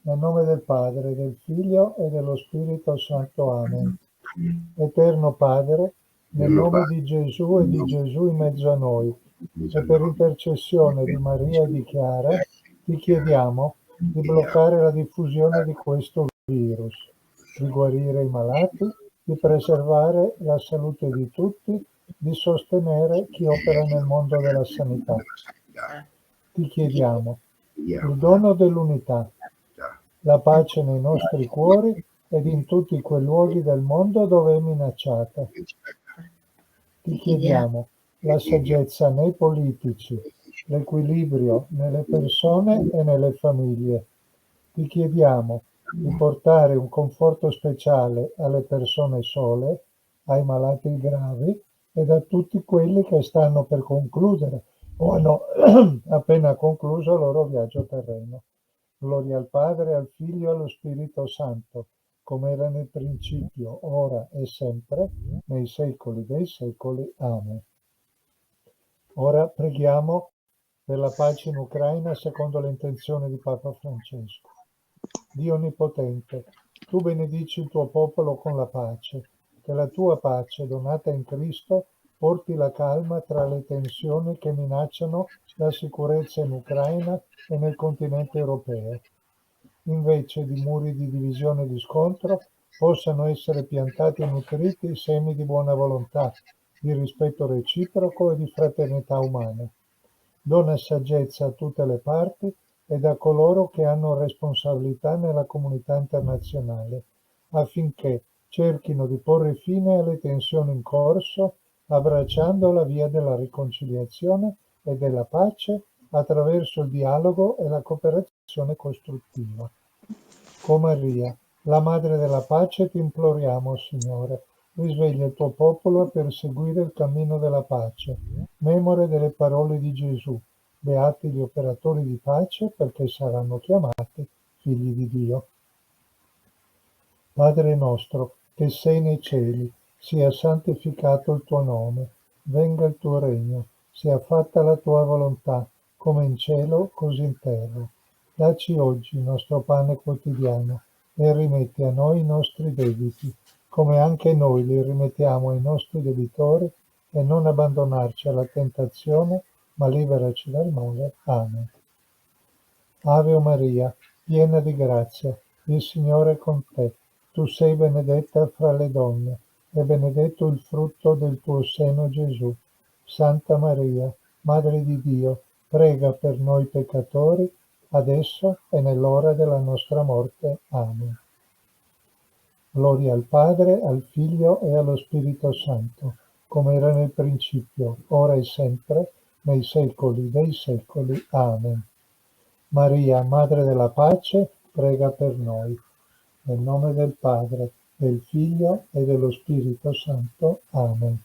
Nel nome del Padre, del Figlio e dello Spirito Santo. Amen. Eterno Padre, nel nome di Gesù e di Gesù in mezzo a noi, e per intercessione di Maria e di Chiara, ti chiediamo di bloccare la diffusione di questo virus, di guarire i malati, di preservare la salute di tutti, di sostenere chi opera nel mondo della sanità. Ti chiediamo il dono dell'unità, la pace nei nostri cuori ed in tutti quei luoghi del mondo dove è minacciata. Ti chiediamo la saggezza nei politici, l'equilibrio nelle persone e nelle famiglie. Ti chiediamo di portare un conforto speciale alle persone sole, ai malati gravi ed a tutti quelli che stanno per concludere o hanno appena concluso il loro viaggio terreno. Gloria al Padre, al Figlio e allo Spirito Santo, come era nel principio, ora e sempre, nei secoli dei secoli. Amen. Ora preghiamo per la pace in Ucraina secondo le intenzioni di Papa Francesco. Dio Onnipotente, tu benedici il tuo popolo con la pace, che la tua pace, donata in Cristo, porti la calma tra le tensioni che minacciano la sicurezza in Ucraina e nel continente europeo. Invece di muri di divisione e di scontro, possano essere piantati e nutriti semi di buona volontà, di rispetto reciproco e di fraternità umana. Dona saggezza a tutte le parti ed a coloro che hanno responsabilità nella comunità internazionale, affinché cerchino di porre fine alle tensioni in corso, abbracciando la via della riconciliazione e della pace attraverso il dialogo e la cooperazione costruttiva. Con Maria, la Madre della Pace, ti imploriamo, Signore, risveglia il tuo popolo a perseguire il cammino della pace. Memore delle parole di Gesù, beati gli operatori di pace perché saranno chiamati figli di Dio. Padre nostro, che sei nei cieli, sia santificato il tuo nome, venga il tuo regno, sia fatta la tua volontà, come in cielo, così in terra. Dacci oggi il nostro pane quotidiano e rimetti a noi i nostri debiti, come anche noi li rimettiamo ai nostri debitori, e non abbandonarci alla tentazione, ma liberaci dal male. Amen. Ave Maria, piena di grazia, il Signore è con te. Tu sei benedetta fra le donne, e benedetto il frutto del tuo seno, Gesù. Santa Maria, Madre di Dio, prega per noi peccatori, adesso e nell'ora della nostra morte. Amen. Gloria al Padre, al Figlio e allo Spirito Santo, come era nel principio, ora e sempre, nei secoli dei secoli. Amen. Maria, Madre della Pace, prega per noi. Nel nome del Padre, del Figlio e dello Spirito Santo. Amen.